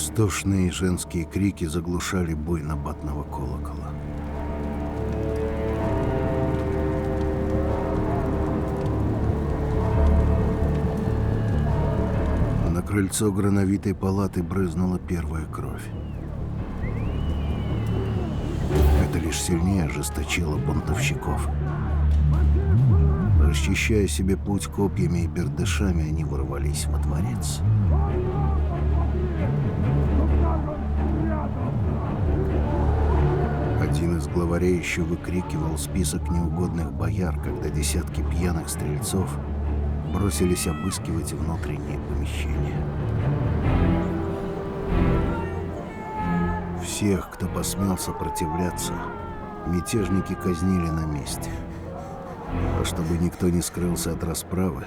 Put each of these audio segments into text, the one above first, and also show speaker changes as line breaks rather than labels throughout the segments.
Истошные женские крики заглушали бой набатного колокола. На крыльцо грановитой палаты брызнула первая кровь. Это лишь сильнее ожесточило бунтовщиков. Расчищая себе путь копьями и бердышами, они ворвались во дворец. Один из главарей еще выкрикивал список неугодных бояр, когда десятки пьяных стрельцов бросились обыскивать внутренние помещения. Всех, кто посмел сопротивляться, мятежники казнили на месте. А чтобы никто не скрылся от расправы,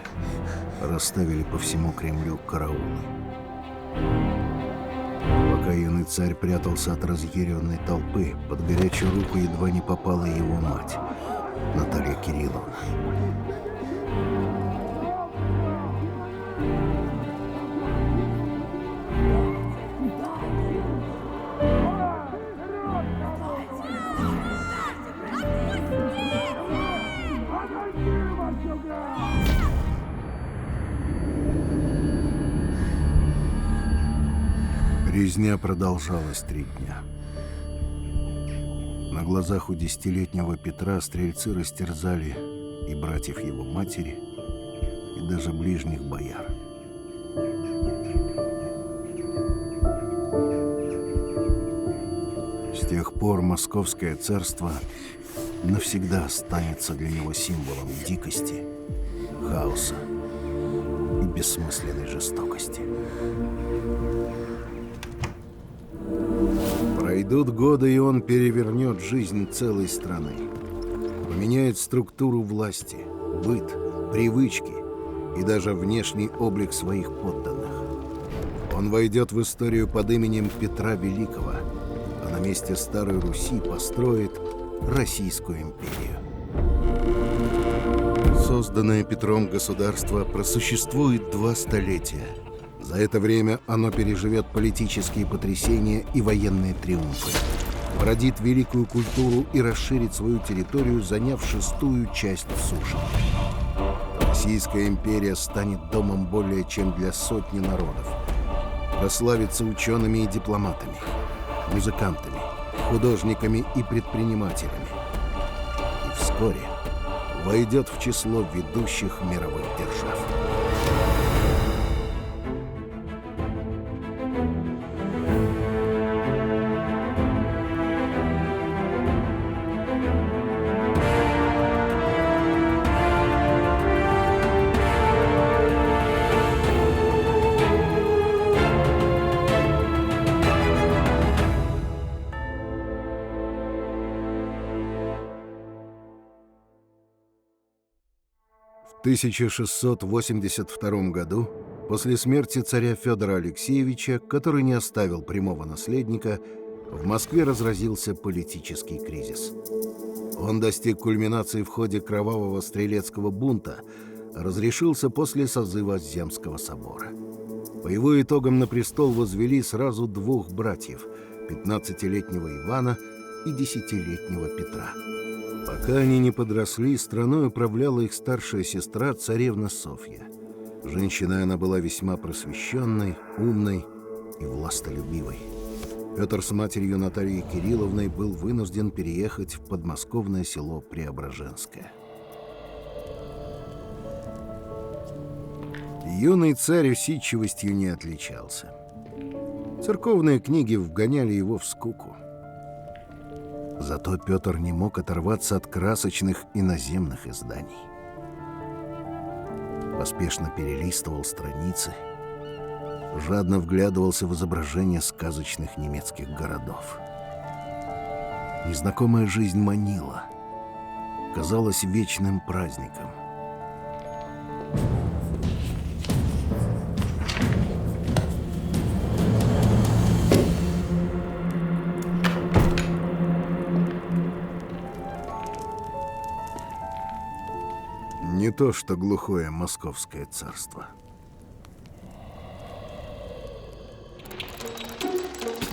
расставили по всему Кремлю караулы. Пока юный царь прятался от разъяренной толпы, под горячую руку едва не попала его мать, Наталья Кирилловна. Резня продолжалась 3 дня. На глазах у 10-летнего Петра стрельцы растерзали и братьев его матери, и даже ближних бояр. С тех пор Московское царство навсегда останется для него символом дикости, хаоса и бессмысленной жестокости. Пройдут годы, и он перевернет жизнь целой страны. Поменяет структуру власти, быт, привычки и даже внешний облик своих подданных. Он войдет в историю под именем Петра Великого, а на месте Старой Руси построит Российскую империю. Созданное Петром государство просуществует 2 столетия. За это время оно переживет политические потрясения и военные триумфы, породит великую культуру и расширит свою территорию, заняв 6-ю часть суши. Российская империя станет домом более чем для сотни народов, прославится учеными и дипломатами, музыкантами, художниками и предпринимателями. И вскоре войдет в число ведущих мировых держав. В 1682 году, после смерти царя Федора Алексеевича, который не оставил прямого наследника, в Москве разразился политический кризис. Он достиг кульминации в ходе кровавого стрелецкого бунта, а разрешился после созыва Земского собора. По его итогам на престол возвели сразу 2 братьев – 15-летнего Ивана и 10-летнего Петра. Пока они не подросли, страной управляла их старшая сестра, царевна Софья. Женщиной она была весьма просвещенной, умной и властолюбивой. Петр с матерью Натальей Кирилловной был вынужден переехать в подмосковное село Преображенское. Юный царь усидчивостью не отличался. Церковные книги вгоняли его в скуку. Зато Петр не мог оторваться от красочных иноземных изданий. Поспешно перелистывал страницы, жадно вглядывался в изображения сказочных немецких городов. Незнакомая жизнь манила, казалась вечным праздником. Не то что глухое Московское царство.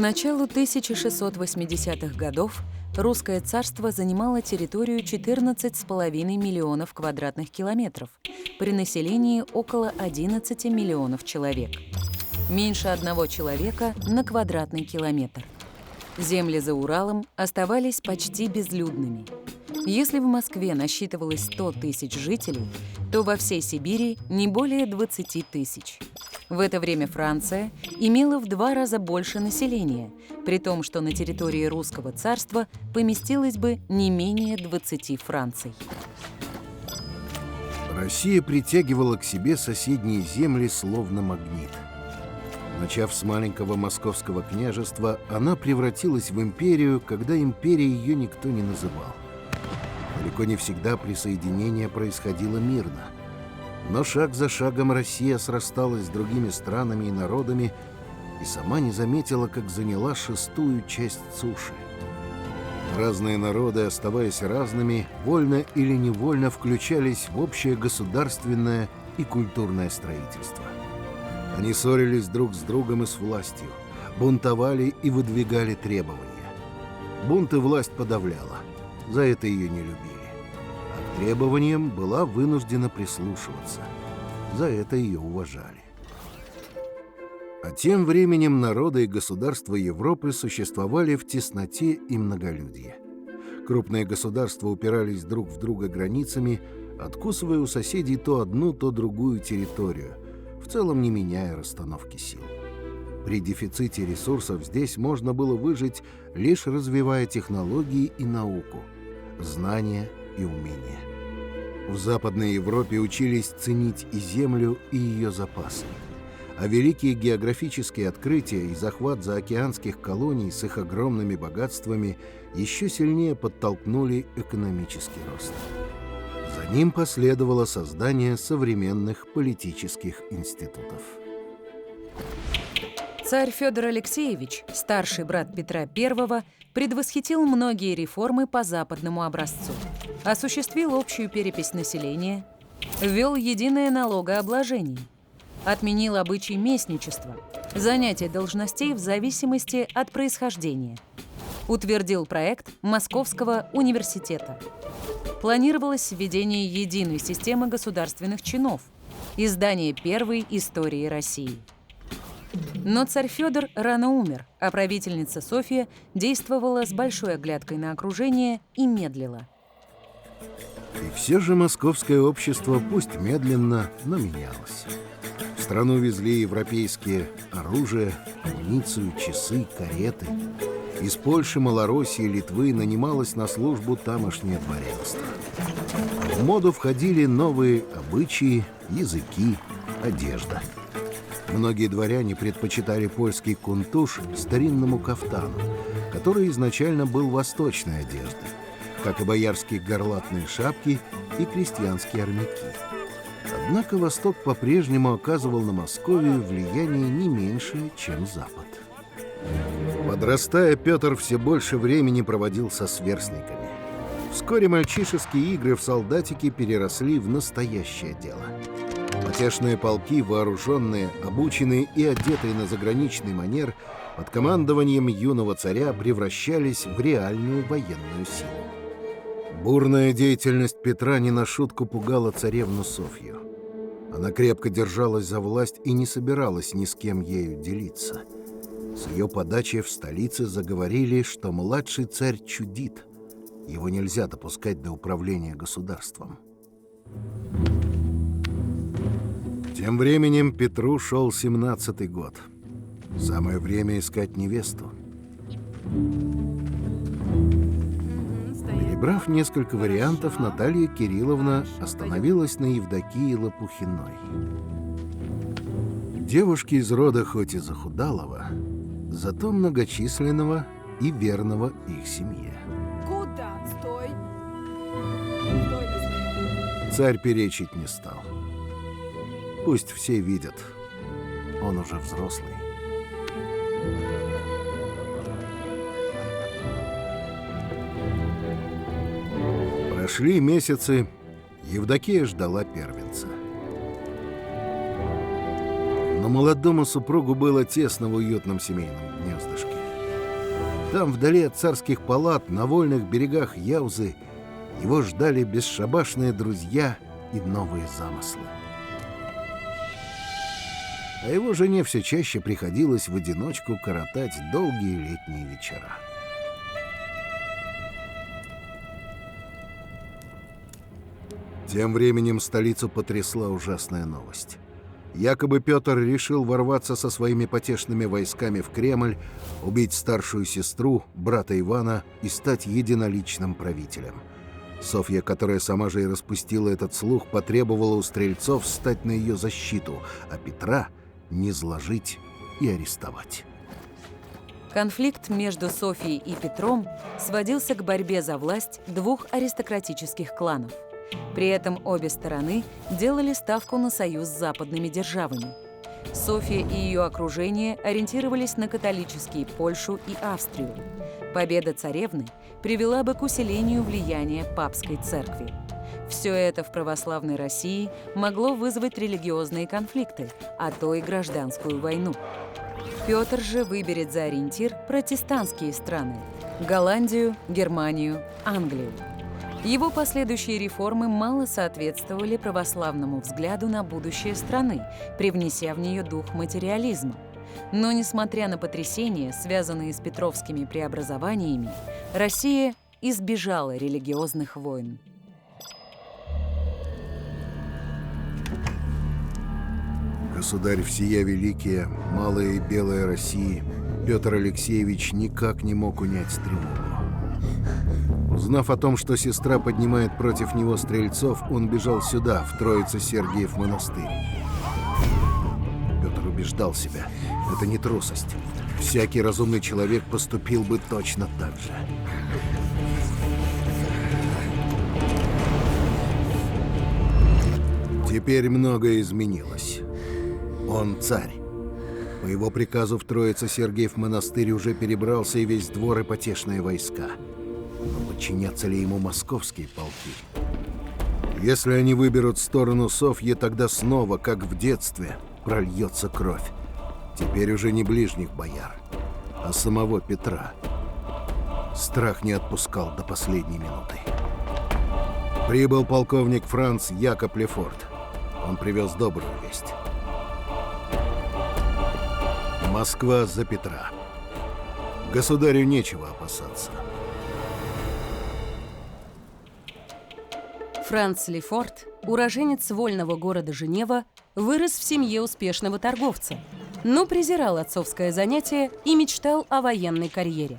началу 1680-х годов русское царство занимало территорию 14,5 миллионов квадратных километров при населении около 11 миллионов человек. Меньше 1 человека на квадратный километр. Земли за Уралом оставались почти безлюдными. Если в Москве насчитывалось 100 тысяч жителей, то во всей Сибири не более 20 тысяч. В это время Франция имела в 2 раза больше населения, при том, что на территории русского царства поместилось бы не менее 20 Франций.
Россия притягивала к себе соседние земли словно магнит. Начав с маленького московского княжества, она превратилась в империю, когда империей ее никто не называл. Далеко не всегда присоединение происходило мирно. Но шаг за шагом Россия срасталась с другими странами и народами и сама не заметила, как заняла 6-ю часть суши. Разные народы, оставаясь разными, вольно или невольно включались в общее государственное и культурное строительство. Они ссорились друг с другом и с властью, бунтовали и выдвигали требования. Бунты власть подавляла, за это ее не любили. А к требованиям была вынуждена прислушиваться, за это ее уважали. А тем временем народы и государства Европы существовали в тесноте и многолюдье. Крупные государства упирались друг в друга границами, откусывая у соседей то одну, то другую территорию, в целом не меняя расстановки сил. При дефиците ресурсов здесь можно было выжить, лишь развивая технологии и науку, знания и умения. В Западной Европе учились ценить и землю, и ее запасы. А великие географические открытия и захват заокеанских колоний с их огромными богатствами еще сильнее подтолкнули экономический рост. За ним последовало создание современных политических институтов.
Царь Федор Алексеевич, старший брат Петра I, предвосхитил многие реформы по западному образцу. Осуществил общую перепись населения, ввел единое налогообложение, отменил обычай местничества, занятие должностей в зависимости от происхождения, утвердил проект Московского университета. Планировалось введение единой системы государственных чинов, издание первой истории России. Но царь Федор рано умер, а правительница Софья действовала с большой оглядкой на окружение и медлила.
И все же московское общество, пусть медленно, но менялось. В страну везли европейские оружие, амуницию, часы, кареты. Из Польши, Малороссии, Литвы нанималось на службу тамошнее дворянство. В моду входили новые обычаи, языки, одежда. Многие дворяне предпочитали польский кунтуш старинному кафтану, который изначально был восточной одеждой, как и боярские горлатные шапки и крестьянские армяки. Однако Восток по-прежнему оказывал на Московию влияние не меньшее, чем Запад. Подрастая, Петр все больше времени проводил со сверстниками. Вскоре мальчишеские игры в солдатики переросли в настоящее дело. Потешные полки, вооруженные, обученные и одетые на заграничный манер, под командованием юного царя превращались в реальную военную силу. Бурная деятельность Петра не на шутку пугала царевну Софью. Она крепко держалась за власть и не собиралась ни с кем ею делиться. С ее подачи в столице заговорили, что младший царь чудит. Его нельзя допускать до управления государством. Тем временем Петру шел 17-й год. Самое время искать невесту. Перебрав несколько вариантов, Наталья Кирилловна остановилась на Евдокии Лопухиной. Девушке из рода хоть и захудалого, зато многочисленного и верного их семье.
Куда? Стой!
Царь перечить не стал. Пусть все видят, он уже взрослый. Прошли месяцы, Евдокия ждала первенца. Но молодому супругу было тесно в уютном семейном гнездышке. Там, вдали от царских палат, на вольных берегах Яузы, его ждали бесшабашные друзья и новые замыслы. А его жене все чаще приходилось в одиночку коротать долгие летние вечера. Тем временем столицу потрясла ужасная новость. Якобы Петр решил ворваться со своими потешными войсками в Кремль, убить старшую сестру, брата Ивана и стать единоличным правителем. Софья, которая сама же и распустила этот слух, потребовала у стрельцов встать на ее защиту, а Петра низложить и арестовать.
Конфликт между Софьей и Петром сводился к борьбе за власть двух аристократических кланов. При этом обе стороны делали ставку на союз с западными державами. Софья и ее окружение ориентировались на католические Польшу и Австрию. Победа царевны привела бы к усилению влияния папской церкви. Все это в православной России могло вызвать религиозные конфликты, а то и гражданскую войну. Петр же выберет за ориентир протестантские страны – Голландию, Германию, Англию. Его последующие реформы мало соответствовали православному взгляду на будущее страны, привнеся в нее дух материализма. Но, несмотря на потрясения, связанные с петровскими преобразованиями, Россия избежала религиозных войн.
Государь всея великие, малая и белая России, Петр Алексеевич никак не мог унять тревогу. Узнав о том, что сестра поднимает против него стрельцов, он бежал сюда, в Троице-Сергиев монастырь. Петр убеждал себя, это не трусость. Всякий разумный человек поступил бы точно так же. Теперь многое изменилось. Он царь. По его приказу в Троице-Сергиев монастырь уже перебрался и весь двор и потешные войска. Но подчинятся ли ему московские полки? Если они выберут сторону Софьи, тогда снова, как в детстве, прольется кровь. Теперь уже не ближних бояр, а самого Петра. Страх не отпускал до последней минуты. Прибыл полковник Франц Якоб Лефорт. Он привез добрую весть. Москва за Петра. Государю нечего опасаться.
Франц Лефорт, уроженец вольного города Женева, вырос в семье успешного торговца, но презирал отцовское занятие и мечтал о военной карьере.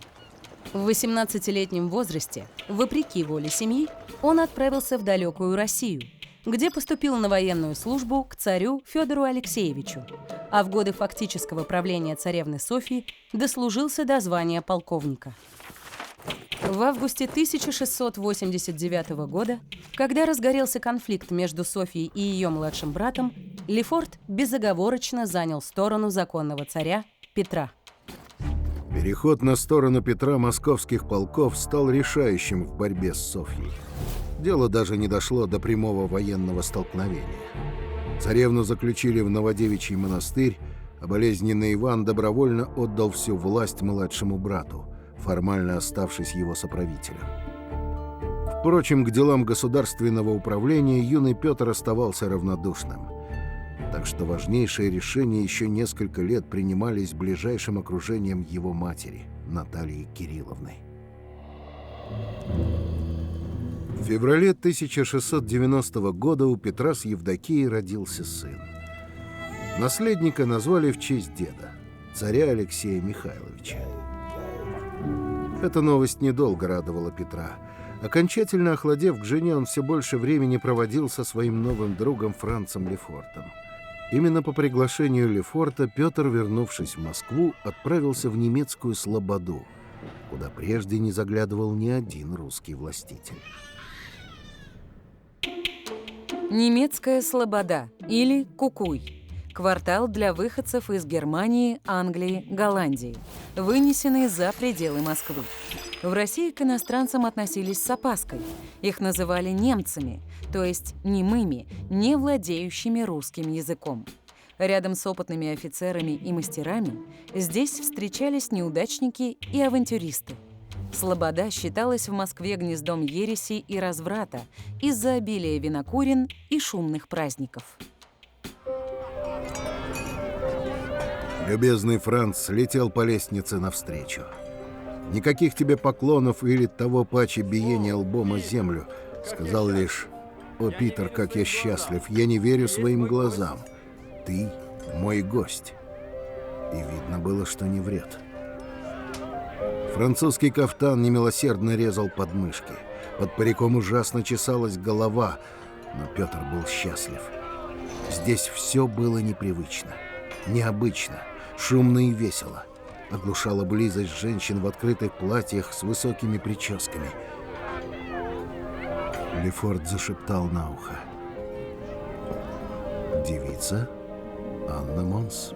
В 18-летнем возрасте, вопреки воле семьи, он отправился в далекую Россию, где поступил на военную службу к царю Федору Алексеевичу, а в годы фактического правления царевны Софьи дослужился до звания полковника. В августе 1689 года, когда разгорелся конфликт между Софьей и ее младшим братом, Лефорт безоговорочно занял сторону законного царя Петра.
Переход на сторону Петра московских полков стал решающим в борьбе с Софьей. Дело даже не дошло до прямого военного столкновения. Царевну заключили в Новодевичий монастырь, а болезненный Иван добровольно отдал всю власть младшему брату, формально оставшись его соправителем. Впрочем, к делам государственного управления юный Петр оставался равнодушным. Так что важнейшие решения еще несколько лет принимались ближайшим окружением его матери, Натальей Кирилловной. В феврале 1690 года у Петра с Евдокией родился сын. Наследника назвали в честь деда, царя Алексея Михайловича. Эта новость недолго радовала Петра. Окончательно охладев к жене, он все больше времени проводил со своим новым другом Францем Лефортом. Именно по приглашению Лефорта Петр, вернувшись в Москву, отправился в немецкую Слободу, куда прежде не заглядывал ни один русский властитель.
Немецкая Слобода или Кукуй. Квартал для выходцев из Германии, Англии, Голландии, вынесенный за пределы Москвы. В России к иностранцам относились с опаской. Их называли немцами, то есть немыми, не владеющими русским языком. Рядом с опытными офицерами и мастерами здесь встречались неудачники и авантюристы. Слобода считалась в Москве гнездом ереси и разврата из-за обилия винокурен и шумных праздников.
Любезный Франц летел по лестнице навстречу. «Никаких тебе поклонов или того паче биения лбом о землю», сказал лишь: «О, Питер, как я счастлив! Я не верю своим глазам. Ты мой гость». И видно было, что не врет. Французский кафтан немилосердно резал подмышки. Под париком ужасно чесалась голова, но Петр был счастлив. Здесь все было непривычно, необычно, шумно и весело. Оглушала близость женщин в открытых платьях с высокими прическами. Лефорт зашептал на ухо: «Девица Анна Монс».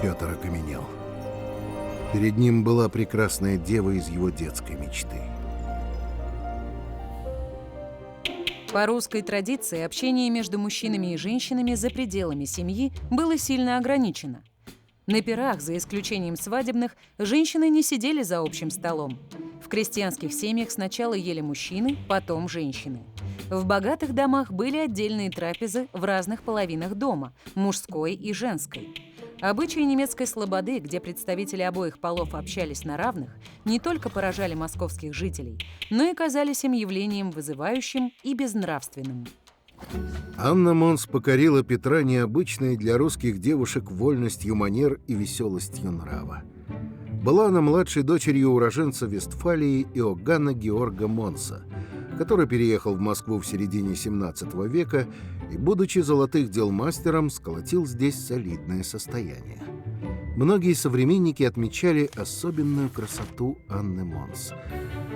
Петр окаменел. Перед ним была прекрасная дева из его детской мечты.
По русской традиции общение между мужчинами и женщинами за пределами семьи было сильно ограничено. На пирах, за исключением свадебных, женщины не сидели за общим столом. В крестьянских семьях сначала ели мужчины, потом женщины. В богатых домах были отдельные трапезы в разных половинах дома – мужской и женской. Обычаи немецкой слободы, где представители обоих полов общались на равных, не только поражали московских жителей, но и казались им явлением вызывающим и безнравственным.
Анна Монс покорила Петра необычной для русских девушек вольностью манер и веселостью нрава. Была она младшей дочерью уроженца Вестфалии Иоганна Георга Монса, который переехал в Москву в середине XVII века и, будучи золотых дел мастером, сколотил здесь солидное состояние. Многие современники отмечали особенную красоту Анны Монс,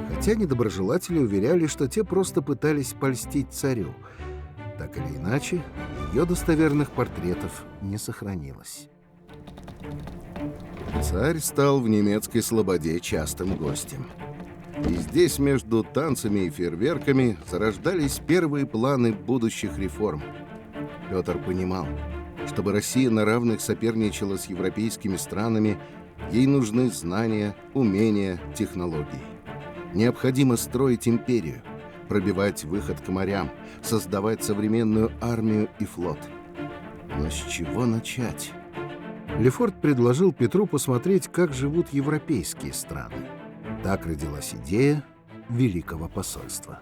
хотя недоброжелатели уверяли, что те просто пытались польстить царю. Так или иначе, ее достоверных портретов не сохранилось. Царь стал в немецкой слободе частым гостем. И здесь между танцами и фейерверками зарождались первые планы будущих реформ. Петр понимал, чтобы Россия на равных соперничала с европейскими странами, ей нужны знания, умения, технологии. Необходимо строить империю, пробивать выход к морям, создавать современную армию и флот. Но с чего начать? Лефорт предложил Петру посмотреть, как живут европейские страны. Так родилась идея Великого посольства.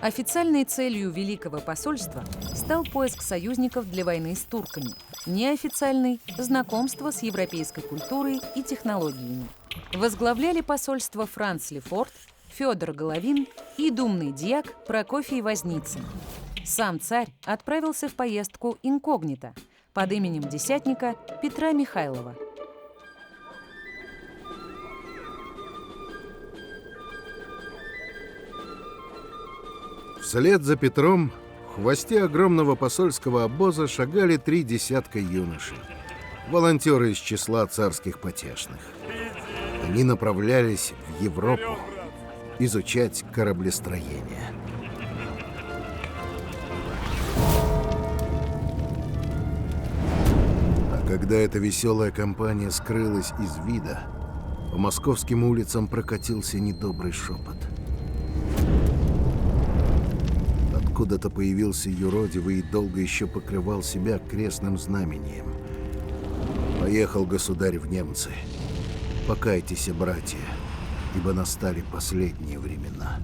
Официальной целью Великого посольства стал поиск союзников для войны с турками. Неофициальной – знакомство с европейской культурой и технологиями. Возглавляли посольство Франц Лефорт, Федор Головин и думный дьяк Прокофий Возницын. Сам царь отправился в поездку инкогнито под именем десятника Петра Михайлова.
Вслед за Петром в хвосте огромного посольского обоза шагали 3 десятка юношей, волонтеры из числа царских потешных. Они направлялись в Европу изучать кораблестроение. А когда эта веселая компания скрылась из вида, по московским улицам прокатился недобрый шепот. Откуда-то появился юродивый и долго еще покрывал себя крестным знамением. Поехал государь в немцы. Покайтесь, братья, ибо настали последние времена.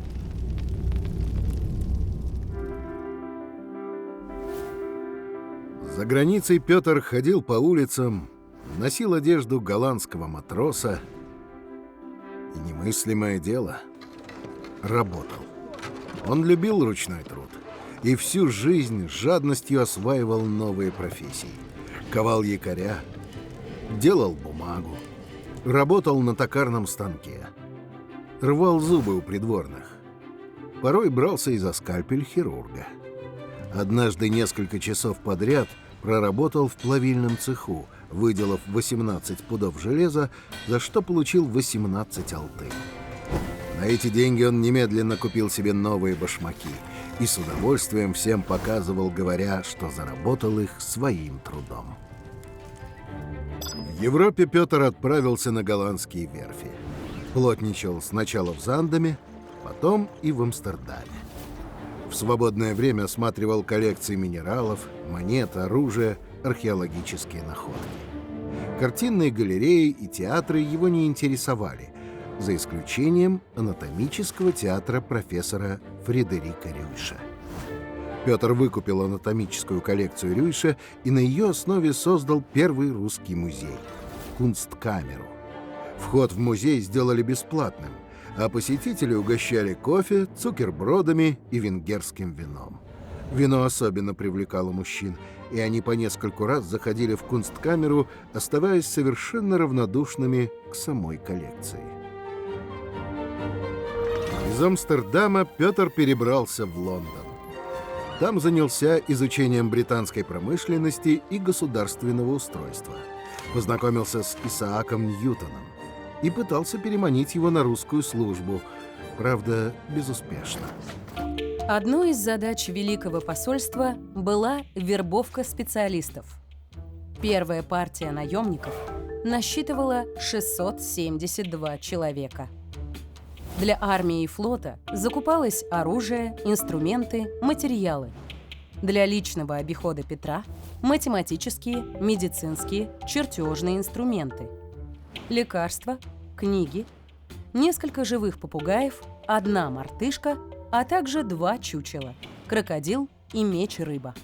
За границей Петр ходил по улицам, носил одежду голландского матроса. И немыслимое дело — работал. Он любил ручной труд и всю жизнь с жадностью осваивал новые профессии. Ковал якоря, делал бумагу, работал на токарном станке, рвал зубы у придворных. Порой брался и за скальпель хирурга. Однажды несколько часов подряд проработал в плавильном цеху, выделав 18 пудов железа, за что получил 18 алтын. На эти деньги он немедленно купил себе новые башмаки и с удовольствием всем показывал, говоря, что заработал их своим трудом. В Европе Петр отправился на голландские верфи. Плотничал сначала в Зандаме, потом и в Амстердаме. В свободное время осматривал коллекции минералов, монет, оружия, археологические находки. Картинные галереи и театры его не интересовали, за исключением анатомического театра профессора Фредерика Рюйша. Петр выкупил анатомическую коллекцию Рюйша и на ее основе создал первый русский музей – Кунсткамеру. Вход в музей сделали бесплатным, а посетители угощали кофе, цукербродами и венгерским вином. Вино особенно привлекало мужчин, и они по нескольку раз заходили в Кунсткамеру, оставаясь совершенно равнодушными к самой коллекции. Из Амстердама Петр перебрался в Лондон. Там занялся изучением британской промышленности и государственного устройства. Познакомился с Исааком Ньютоном и пытался переманить его на русскую службу, правда, безуспешно.
Одной из задач Великого посольства была вербовка специалистов. Первая партия наемников насчитывала 672 человека. Для армии и флота закупалось оружие, инструменты, материалы. Для личного обихода Петра – математические, медицинские, чертежные инструменты. Лекарства, книги, несколько живых попугаев, одна мартышка, а также 2 чучела – крокодил и меч-рыба.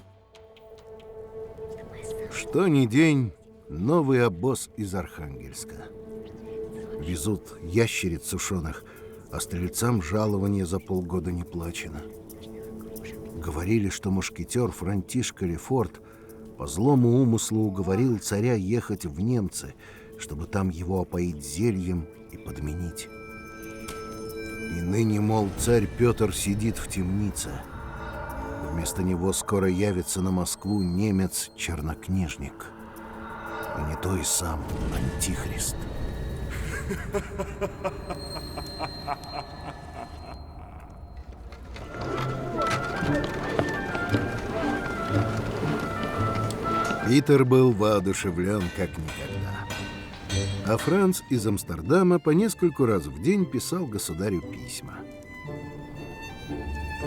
Что ни день, новый обоз из Архангельска. Везут ящериц сушеных, а стрельцам жалование за полгода не плачено. Говорили, что мушкетер Франтишко Лефорт по злому умыслу уговорил царя ехать в немцы, чтобы там его опоить зельем и подменить. И ныне, мол, царь Петр сидит в темнице. Вместо него скоро явится на Москву немец-чернокнижник. А не то и сам Антихрист. Питер был воодушевлен как никогда. А Франц из Амстердама по нескольку раз в день писал государю письма.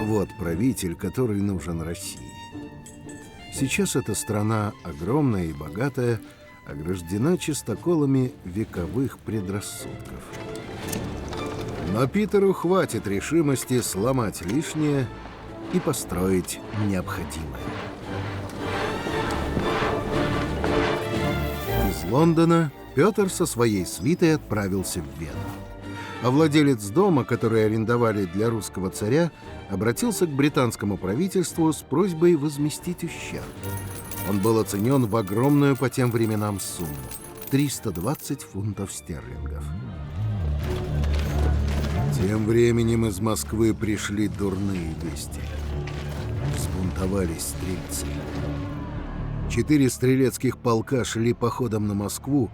Вот правитель, который нужен России. Сейчас эта страна, огромная и богатая, ограждена чистоколами вековых предрассудков. Но Питеру хватит решимости сломать лишнее и построить необходимое. Из Лондона Петр со своей свитой отправился в Вену. А владелец дома, который арендовали для русского царя, обратился к британскому правительству с просьбой возместить ущерб. Он был оценен в огромную по тем временам сумму – 320 фунтов стерлингов. Тем временем из Москвы пришли дурные вести. Взбунтовались стрельцы. 4 стрелецких полка шли походом на Москву,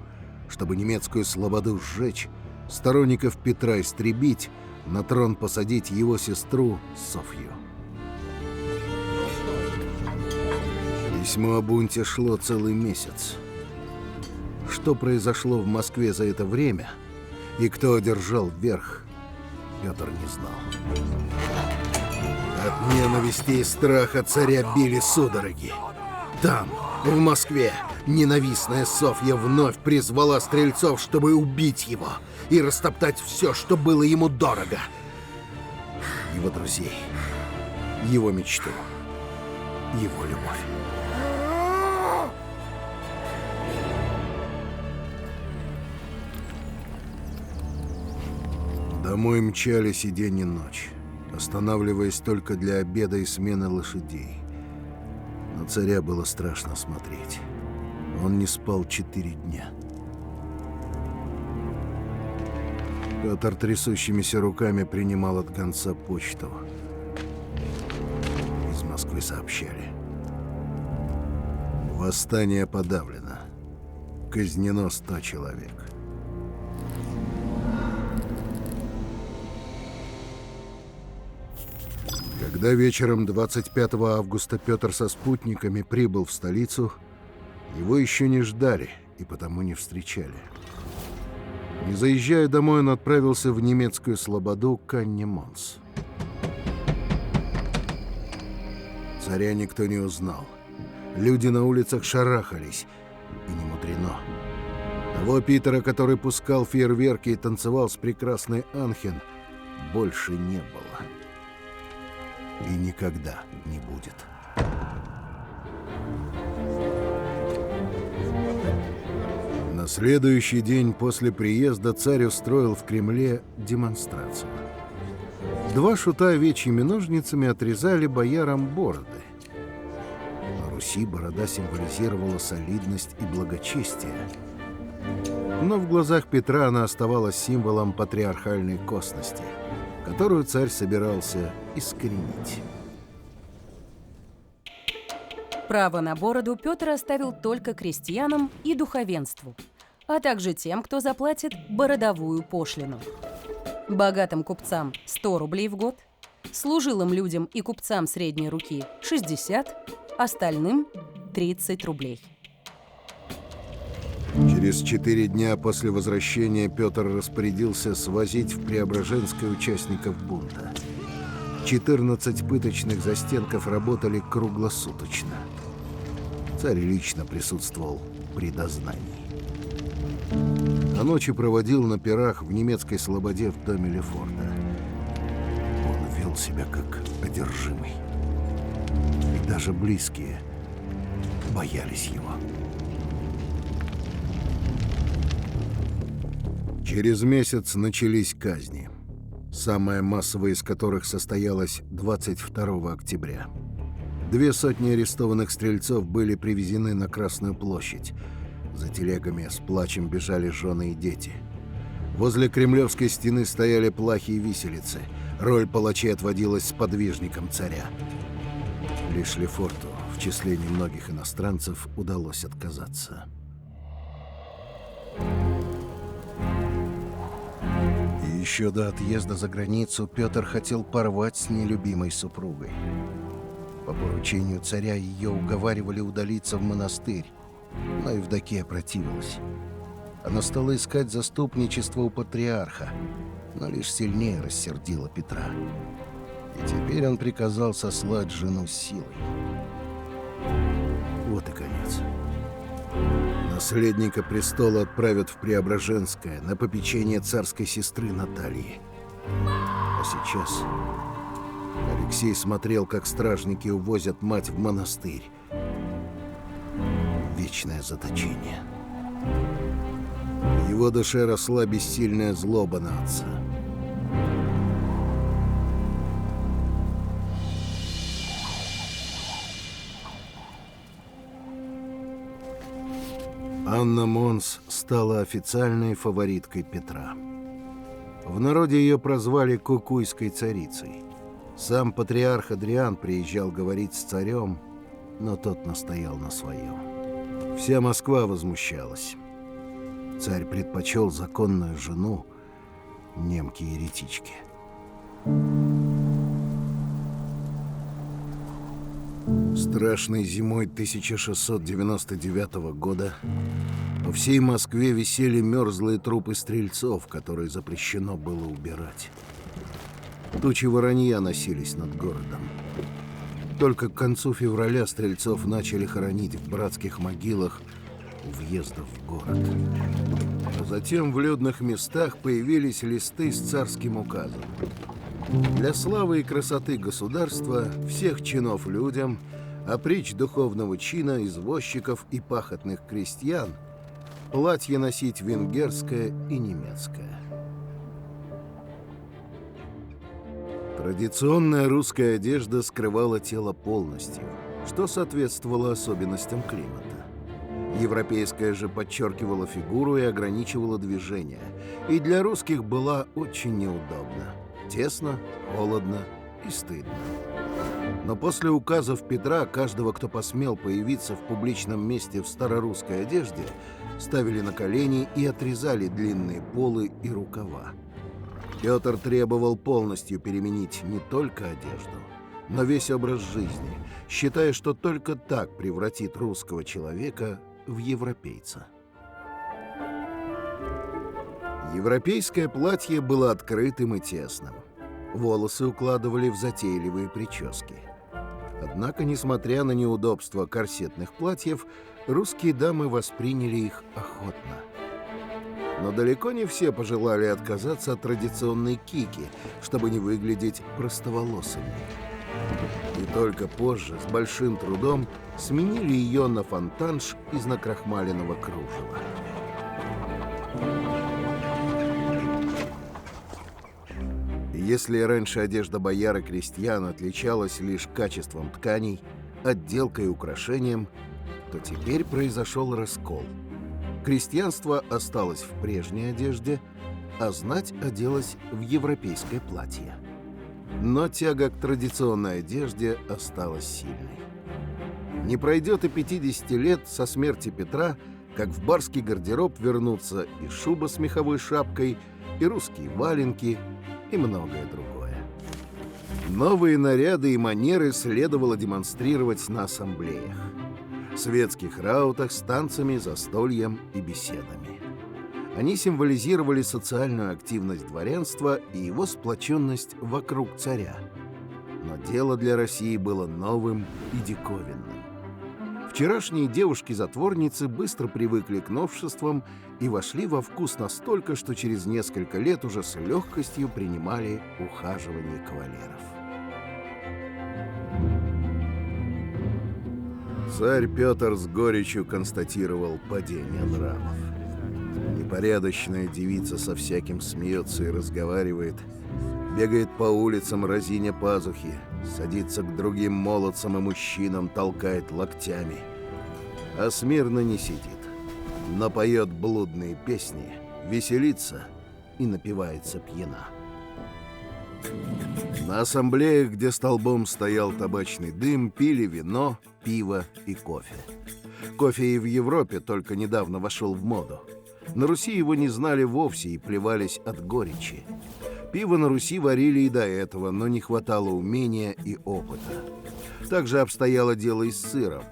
чтобы немецкую слободу сжечь, сторонников Петра истребить, на трон посадить его сестру Софью. Письмо о бунте шло целый месяц. Что произошло в Москве за это время и кто одержал верх, Петр не знал. От ненависти и страха царя били судороги. Там, в Москве, ненавистная Софья вновь призвала стрельцов, чтобы убить его и растоптать все, что было ему дорого. Его друзей, его мечту, его любовь. Домой мчались и день, и ночь, останавливаясь только для обеда и смены лошадей. На царя было страшно смотреть. Он не спал 4 дня. Петр трясущимися руками принимал от гонца почту. Из Москвы сообщали. Восстание подавлено. Казнено 100 человек. Когда вечером 25 августа Петр со спутниками прибыл в столицу, его еще не ждали и потому не встречали. Не заезжая домой, он отправился в немецкую слободу к Анне Монс. Царя никто не узнал. Люди на улицах шарахались, и не мудрено. Того Питера, который пускал фейерверки и танцевал с прекрасной Анхен, больше не было. И никогда не будет. На следующий день после приезда царь устроил в Кремле демонстрацию. Два шута овечьими ножницами отрезали боярам бороды. На Руси борода символизировала солидность и благочестие. Но в глазах Петра она оставалась символом патриархальной косности, которую царь собирался искоренить.
Право на бороду Петр оставил только крестьянам и духовенству, а также тем, кто заплатит бородовую пошлину. Богатым купцам 100 рублей в год, служилым людям и купцам средней руки 60, остальным 30 рублей.
Через 4 дня после возвращения Петр распорядился свозить в Преображенское участников бунта. 14 пыточных застенков работали круглосуточно. Царь лично присутствовал при дознании. А ночи проводил на пирах в немецкой слободе в доме Лефорта. Он вел себя как одержимый. И даже близкие боялись его. Через месяц начались казни, самая массовая из которых состоялась 22 октября. 200 арестованных стрельцов были привезены на Красную площадь. За телегами с плачем бежали жены и дети. Возле Кремлевской стены стояли плахи и виселицы. Роль палачей отводилась сподвижникам царя. Лишь Лефорту, в числе немногих иностранцев, удалось отказаться. Еще до отъезда за границу Петр хотел порвать с нелюбимой супругой. По поручению царя ее уговаривали удалиться в монастырь, но Евдокия противилась. Она стала искать заступничество у патриарха, но лишь сильнее рассердила Петра. И теперь он приказал сослать жену силой. Вот и конец. Наследника престола отправят в Преображенское на попечение царской сестры Натальи. А сейчас Алексей смотрел, как стражники увозят мать в монастырь. Вечное заточение. В его душе росла бессильная злоба на отца. Анна Монс стала официальной фавориткой Петра. В народе ее прозвали Кукуйской царицей. Сам патриарх Адриан приезжал говорить с царем, но тот настоял на своем. Вся Москва возмущалась. Царь предпочел законную жену немке-еретичке. Страшной зимой 1699 года по всей Москве висели мерзлые трупы стрельцов, которые запрещено было убирать. Тучи воронья носились над городом. Только к концу февраля стрельцов начали хоронить в братских могилах у въездов в город. А затем в людных местах появились листы с царским указом. Для славы и красоты государства, всех чинов людям, опричь духовного чина, извозчиков и пахотных крестьян, платье носить венгерское и немецкое. Традиционная русская одежда скрывала тело полностью, что соответствовало особенностям климата. Европейская же подчеркивала фигуру и ограничивала движение, и для русских была очень неудобна. Тесно, холодно и стыдно. Но после указов Петра каждого, кто посмел появиться в публичном месте в старорусской одежде, ставили на колени и отрезали длинные полы и рукава. Петр требовал полностью переменить не только одежду, но весь образ жизни, считая, что только так превратит русского человека в европейца. Европейское платье было открытым и тесным. Волосы укладывали в затейливые прически. Однако, несмотря на неудобства корсетных платьев, русские дамы восприняли их охотно. Но далеко не все пожелали отказаться от традиционной кики, чтобы не выглядеть простоволосыми. И только позже, с большим трудом, сменили ее на фонтанж из накрахмаленного кружева. Если раньше одежда бояр и крестьян отличалась лишь качеством тканей, отделкой и украшением, то теперь произошел раскол. Крестьянство осталось в прежней одежде, а знать оделась в европейское платье. Но тяга к традиционной одежде осталась сильной. Не пройдет и 50 лет со смерти Петра, как в барский гардероб вернутся и шуба с меховой шапкой, и русские валенки, и многое другое. Новые наряды и манеры следовало демонстрировать на ассамблеях, светских раутах с танцами, застольем и беседами. Они символизировали социальную активность дворянства и его сплоченность вокруг царя. Но дело для России было новым и диковинным. Вчерашние девушки-затворницы быстро привыкли к новшествам и вошли во вкус настолько, что через несколько лет уже с легкостью принимали ухаживание кавалеров. Царь Петр с горечью констатировал падение нравов. Непорядочная девица со всяким смеется и разговаривает, бегает по улицам, разиня пазухи, садится к другим молодцам и мужчинам, толкает локтями, а смирно не сидит, но поет блудные песни, веселится и напивается пьяна. На ассамблеях, где столбом стоял табачный дым, пили вино, пиво и кофе. Кофе и в Европе только недавно вошел в моду. На Руси его не знали вовсе и плевались от горечи. Пиво на Руси варили и до этого, но не хватало умения и опыта. Также обстояло дело и с сыром.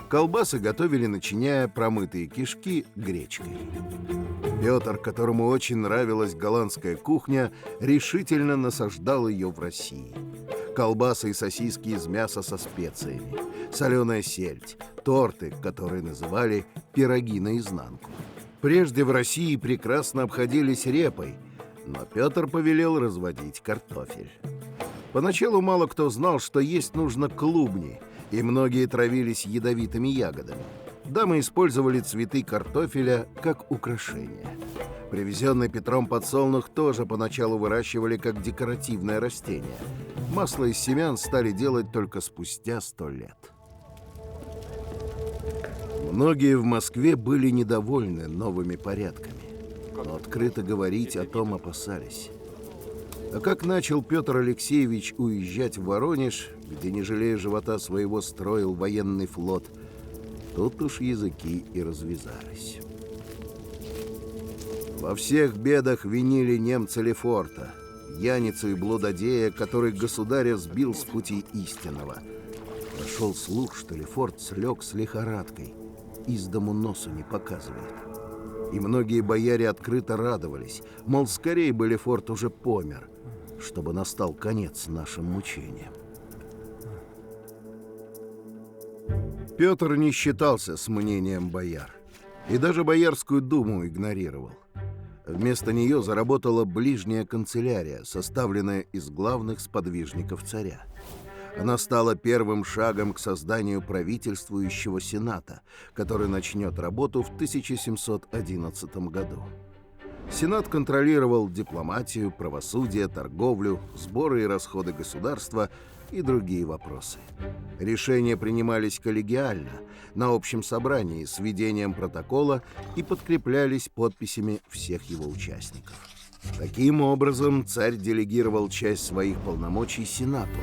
Колбасы готовили, начиняя промытые кишки гречкой. Петр, которому очень нравилась голландская кухня, решительно насаждал ее в России. Колбасы и сосиски из мяса со специями, соленая сельдь, торты, которые называли пироги наизнанку. Прежде в России прекрасно обходились репой, но Петр повелел разводить картофель. Поначалу мало кто знал, что есть нужно клубни, и многие травились ядовитыми ягодами. Дамы использовали цветы картофеля как украшение. Привезенный Петром подсолнух тоже поначалу выращивали как декоративное растение. Масло из семян стали делать только спустя 100 лет. Многие в Москве были недовольны новыми порядками, но открыто говорить о том опасались. А как начал Петр Алексеевич уезжать в Воронеж, где, не жалея живота своего, строил военный флот, тут уж языки и развязались. Во всех бедах винили немца Лефорта, пьяницу и блудодея, который государя сбил с пути истинного. Прошел слух, что Лефорт слег с лихорадкой, из дому носу не показывает. И многие бояре открыто радовались, мол, скорее бы Лефорт уже помер, чтобы настал конец нашим мучениям. Петр не считался с мнением бояр и даже Боярскую думу игнорировал. Вместо нее заработала ближняя канцелярия, составленная из главных сподвижников царя. Она стала первым шагом к созданию правительствующего Сената, который начнет работу в 1711 году. Сенат контролировал дипломатию, правосудие, торговлю, сборы и расходы государства и другие вопросы. Решения принимались коллегиально, на общем собрании с ведением протокола и подкреплялись подписями всех его участников. Таким образом, царь делегировал часть своих полномочий Сенату,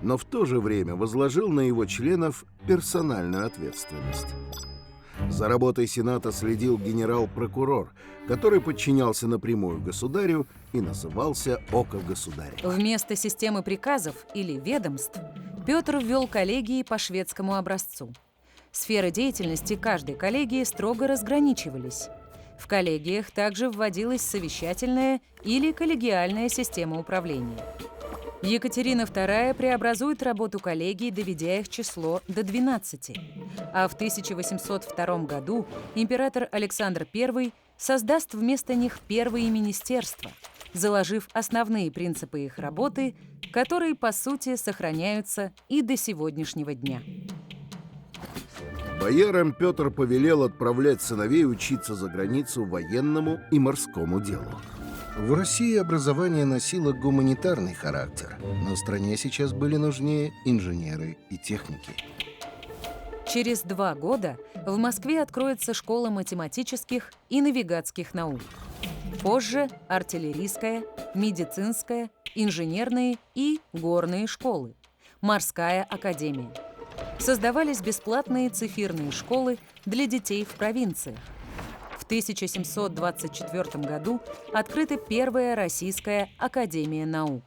но в то же время возложил на его членов персональную ответственность. За работой Сената следил генерал-прокурор, который подчинялся напрямую государю и назывался «Око государя».
Вместо системы приказов или ведомств Петр ввел коллегии по шведскому образцу. Сферы деятельности каждой коллегии строго разграничивались. В коллегиях также вводилась совещательная или коллегиальная система управления. Екатерина II преобразует работу коллегий, доведя их число до 12. А в 1802 году император Александр I создаст вместо них первые министерства, заложив основные принципы их работы, которые, по сути, сохраняются и до сегодняшнего дня.
Боярам Петр повелел отправлять сыновей учиться за границу военному и морскому делу. В России образование носило гуманитарный характер, но стране сейчас были нужнее инженеры и техники.
Через 2 года в Москве откроется школа математических и навигатских наук. Позже артиллерийская, медицинская, инженерные и горные школы, морская академия. Создавались бесплатные цифирные школы для детей в провинциях. В 1724 году открыта первая Российская академия наук.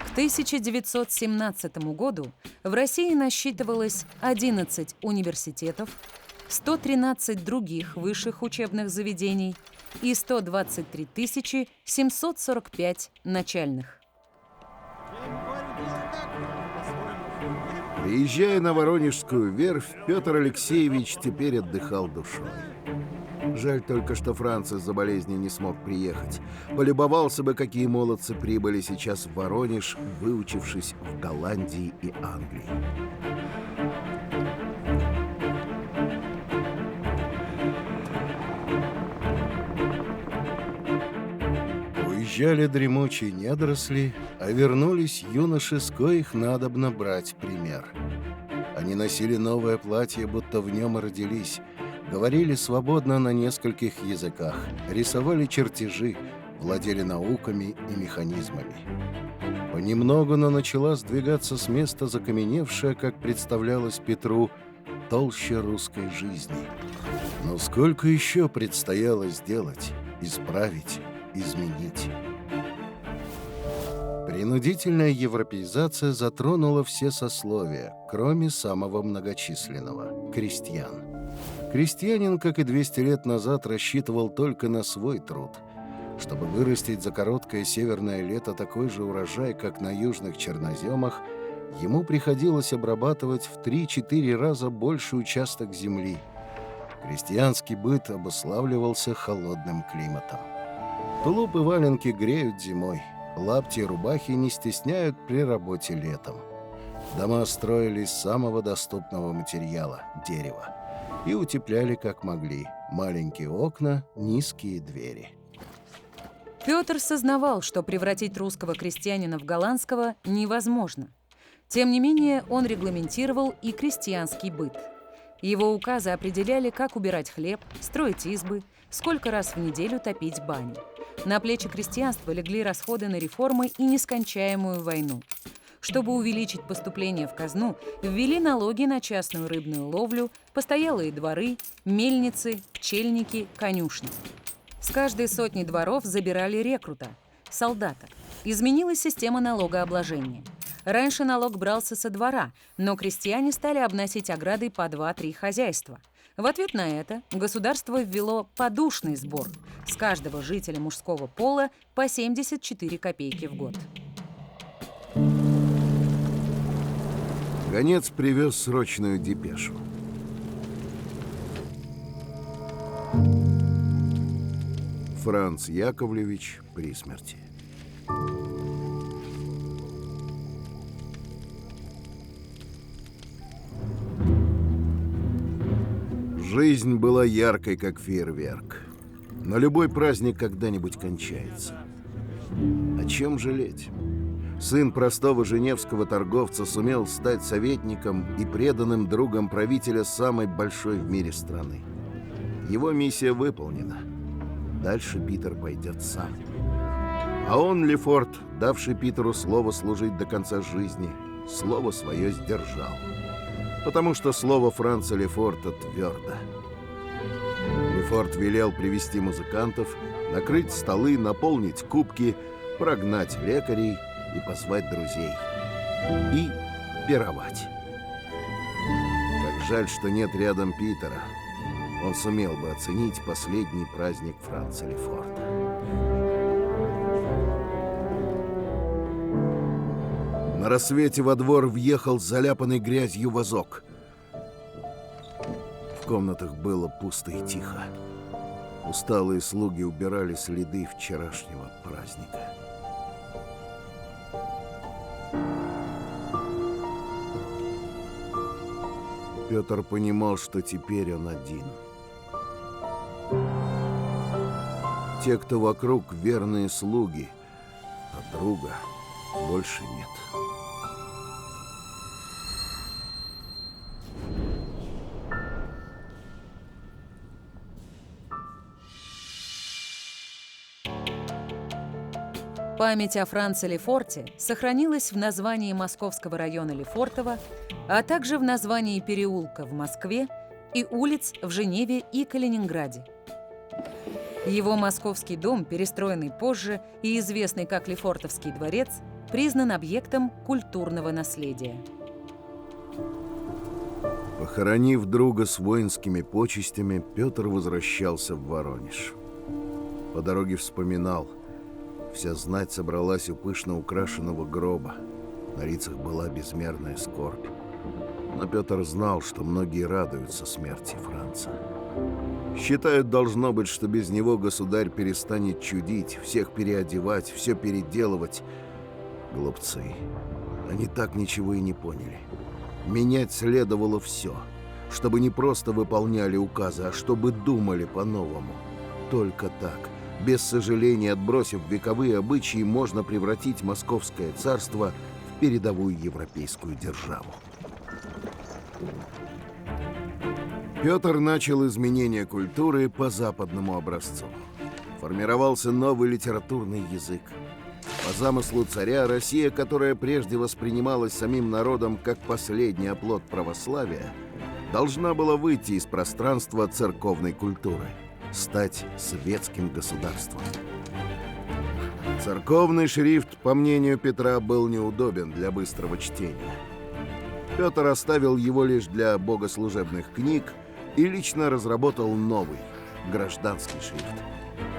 К 1917 году в России насчитывалось 11 университетов, 113 других высших учебных заведений и 123 745 начальных.
Приезжая на Воронежскую верфь, Петр Алексеевич теперь отдыхал душой. Жаль только, что Франц из-за болезни не смог приехать. Полюбовался бы, какие молодцы прибыли сейчас в Воронеж, выучившись в Голландии и Англии. Уезжали дремучие недоросли, а вернулись юноши, с коих надобно брать пример. Они носили новое платье, будто в нем и родились, говорили свободно на нескольких языках, рисовали чертежи, владели науками и механизмами. Понемногу, но начала сдвигаться с места закаменевшая, как представлялось Петру, толща русской жизни. Но сколько еще предстояло сделать, исправить, изменить? Принудительная европеизация затронула все сословия, кроме самого многочисленного – крестьян. Крестьянин, как и 200 лет назад, рассчитывал только на свой труд. Чтобы вырастить за короткое северное лето такой же урожай, как на южных черноземах, ему приходилось обрабатывать в 3-4 раза больше участок земли. Крестьянский быт обуславливался холодным климатом. Тулуп и валенки греют зимой, лапти и рубахи не стесняют при работе летом. Дома строили из самого доступного материала – дерева. И утепляли как могли – маленькие окна, низкие двери.
Петр сознавал, что превратить русского крестьянина в голландского невозможно. Тем не менее, он регламентировал и крестьянский быт. Его указы определяли, как убирать хлеб, строить избы, сколько раз в неделю топить баню. На плечи крестьянства легли расходы на реформы и нескончаемую войну. Чтобы увеличить поступление в казну, ввели налоги на частную рыбную ловлю, постоялые дворы, мельницы, пчельники, конюшни. С каждой сотни дворов забирали рекрута, солдата. Изменилась система налогообложения. Раньше налог брался со двора, но крестьяне стали обносить оградой по 2-3 хозяйства. В ответ на это государство ввело подушный сбор с каждого жителя мужского пола по 74 копейки в год.
Гонец привез срочную депешу. Франц Яковлевич при смерти. Жизнь была яркой, как фейерверк. Но любой праздник когда-нибудь кончается. О чем жалеть? Сын простого женевского торговца сумел стать советником и преданным другом правителя самой большой в мире страны. Его миссия выполнена. Дальше Питер пойдет сам. А он, Лефорт, давший Питеру слово служить до конца жизни, слово свое сдержал. Потому что слово Франца Лефорта твердо. Лефорт велел привести музыкантов, накрыть столы, наполнить кубки, прогнать лекарей и позвать друзей. И пировать. Как жаль, что нет рядом Питера. Он сумел бы оценить последний праздник Франца Лефорта. На рассвете во двор въехал заляпанный грязью вазок. В комнатах было пусто и тихо. Усталые слуги убирали следы вчерашнего праздника. Петр понимал, что теперь он один. Те, кто вокруг, верные слуги, а друга больше нет.
Память о Франце Лефорте сохранилась в названии московского района Лефортово, а также в названии переулка в Москве и улиц в Женеве и Калининграде. Его московский дом, перестроенный позже и известный как Лефортовский дворец, признан объектом культурного наследия.
Похоронив друга с воинскими почестями, Петр возвращался в Воронеж. По дороге вспоминал: вся знать собралась у пышно украшенного гроба. На лицах была безмерная скорбь. Но Петр знал, что многие радуются смерти Франца. Считают, должно быть, что без него государь перестанет чудить, всех переодевать, все переделывать. Глупцы. Они так ничего и не поняли. Менять следовало все, чтобы не просто выполняли указы, а чтобы думали по-новому. Только так, без сожаления отбросив вековые обычаи, можно превратить Московское царство в передовую европейскую державу. Петр начал изменение культуры по западному образцу. Формировался новый литературный язык. По замыслу царя, Россия, которая прежде воспринималась самим народом как последний оплот православия, должна была выйти из пространства церковной культуры, стать светским государством. Церковный шрифт, по мнению Петра, был неудобен для быстрого чтения. Петр оставил его лишь для богослужебных книг и лично разработал новый, гражданский шрифт,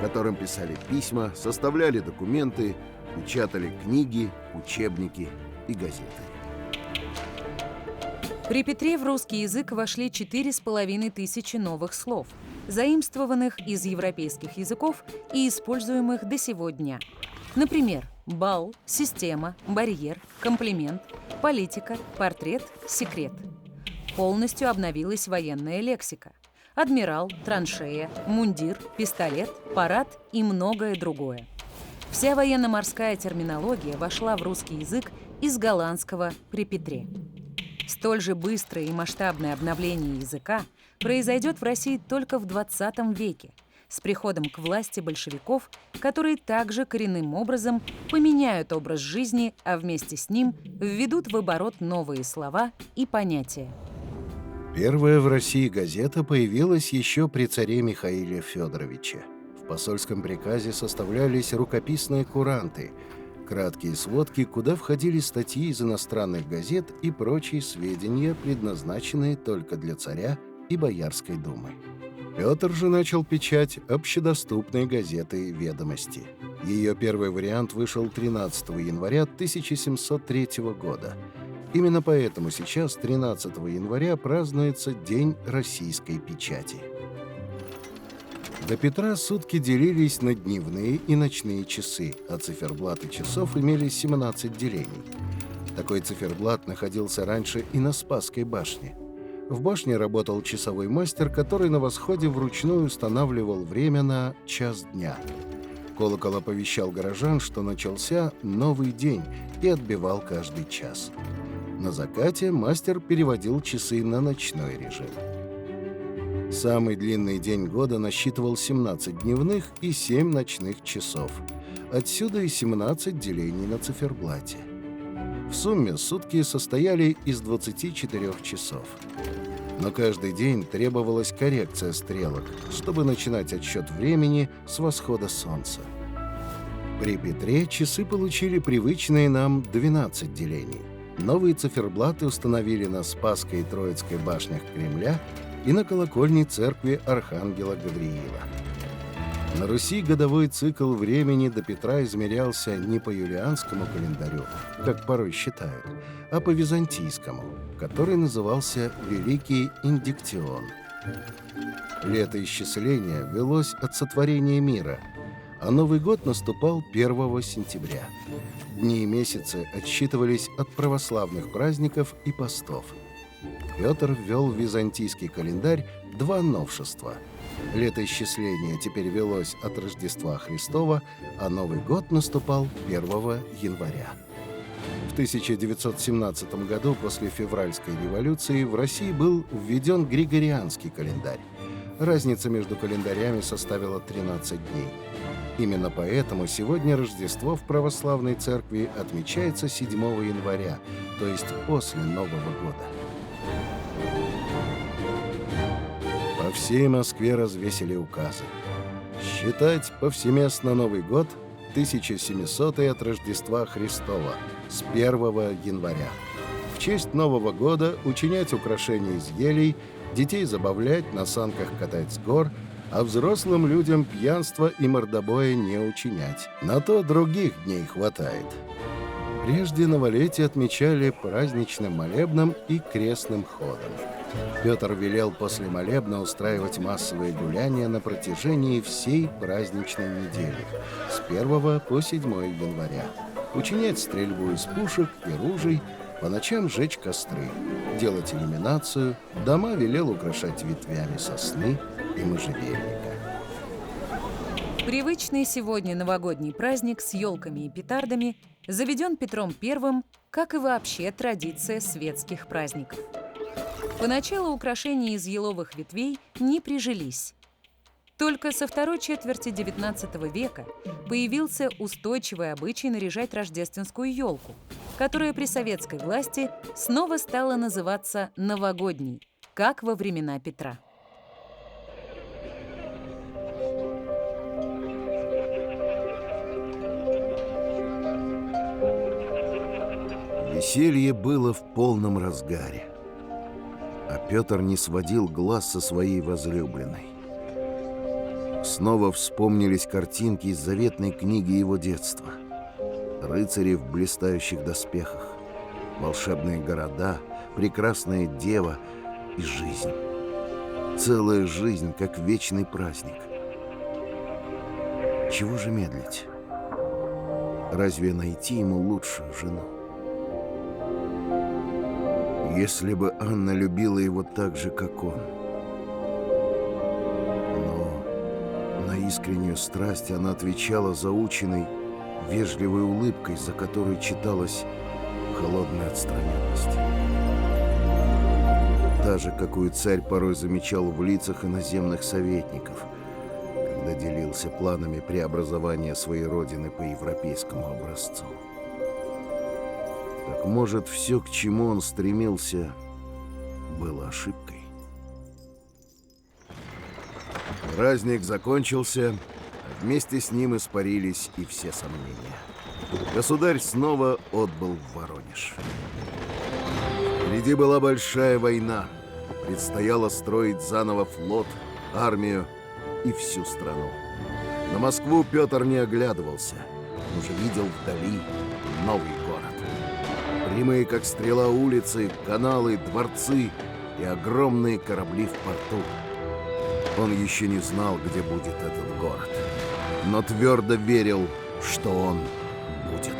которым писали письма, составляли документы, печатали книги, учебники и газеты.
При Петре в русский язык вошли 4500 новых слов, заимствованных из европейских языков и используемых до сего дня. Например, бал, система, барьер, комплимент, политика, портрет, секрет. Полностью обновилась военная лексика. Адмирал, траншея, мундир, пистолет, парад и многое другое. Вся военно-морская терминология вошла в русский язык из голландского при Петре. Столь же быстрое и масштабное обновление языка произойдет в России только в 20 веке, с приходом к власти большевиков, которые также коренным образом поменяют образ жизни, а вместе с ним введут в оборот новые слова и понятия.
Первая в России газета появилась еще при царе Михаиле Федоровиче. В посольском приказе составлялись рукописные куранты, краткие сводки, куда входили статьи из иностранных газет и прочие сведения, предназначенные только для царя и Боярской думы. Петр же начал печать общедоступной газеты «Ведомости». Ее первый вариант вышел 13 января 1703 года. Именно поэтому сейчас, 13 января, празднуется День российской печати. До Петра сутки делились на дневные и ночные часы, а циферблаты часов имели 17 делений. Такой циферблат находился раньше и на Спасской башне. В башне работал часовой мастер, который на восходе вручную устанавливал время на час дня. Колокол оповещал горожан, что начался новый день, и отбивал каждый час. На закате мастер переводил часы на ночной режим. Самый длинный день года насчитывал 17 дневных и 7 ночных часов. Отсюда и 17 делений на циферблате. В сумме сутки состояли из 24 часов. Но каждый день требовалась коррекция стрелок, чтобы начинать отсчет времени с восхода солнца. При Петре часы получили привычные нам 12 делений. Новые циферблаты установили на Спасской и Троицкой башнях Кремля и на колокольне церкви Архангела Гавриила. На Руси годовой цикл времени до Петра измерялся не по юлианскому календарю, как порой считают, а по византийскому, который назывался Великий Индиктион. Летоисчисление велось от сотворения мира, а Новый год наступал 1 сентября. Дни и месяцы отсчитывались от православных праздников и постов. Петр ввел в византийский календарь 2 новшества. Летоисчисление теперь велось от Рождества Христова, а Новый год наступал 1 января. В 1917 году, после февральской революции, в России был введен Григорианский календарь. Разница между календарями составила 13 дней. Именно поэтому сегодня Рождество в православной церкви отмечается 7 января, то есть после Нового года. По всей Москве развесили указы. Считать повсеместно Новый год 1700 от Рождества Христова с 1 января. В честь Нового года учинять украшения из елей, детей забавлять, на санках катать с гор, а взрослым людям пьянства и мордобоя не учинять. На то других дней хватает. Прежде новолетие отмечали праздничным молебном и крестным ходом. Петр велел после молебна устраивать массовые гуляния на протяжении всей праздничной недели, с 1 по 7 января. Учинять стрельбу из пушек и ружей, по ночам жечь костры, делать иллюминацию, дома велел украшать ветвями сосны и можжевельника.
Привычный сегодня новогодний праздник с елками и петардами заведен Петром I, как и вообще традиция светских праздников. Поначалу украшения из еловых ветвей не прижились. Только со второй четверти XIX века появился устойчивый обычай наряжать рождественскую елку, которая при советской власти снова стала называться новогодней, как во времена Петра.
Веселье было в полном разгаре, а Петр не сводил глаз со своей возлюбленной. Снова вспомнились картинки из заветной книги его детства. Рыцари в блистающих доспехах, волшебные города, прекрасная дева и жизнь. Целая жизнь, как вечный праздник. Чего же медлить? Разве найти ему лучшую жену? Если бы Анна любила его так же, как он. Но на искреннюю страсть она отвечала заученной, вежливой улыбкой, за которой читалась холодная отстраненность. Та же, какую царь порой замечал в лицах иноземных советников, когда делился планами преобразования своей родины по европейскому образцу. Так может, все, к чему он стремился, было ошибкой? Праздник закончился, а вместе с ним испарились и все сомнения. Государь снова отбыл в Воронеж. Впереди была большая война. Предстояло строить заново флот, армию и всю страну. На Москву Петр не оглядывался. Он уже видел вдали новый город. Прямые, как стрела, улицы, каналы, дворцы и огромные корабли в порту. Он еще не знал, где будет этот город, но твердо верил, что он будет.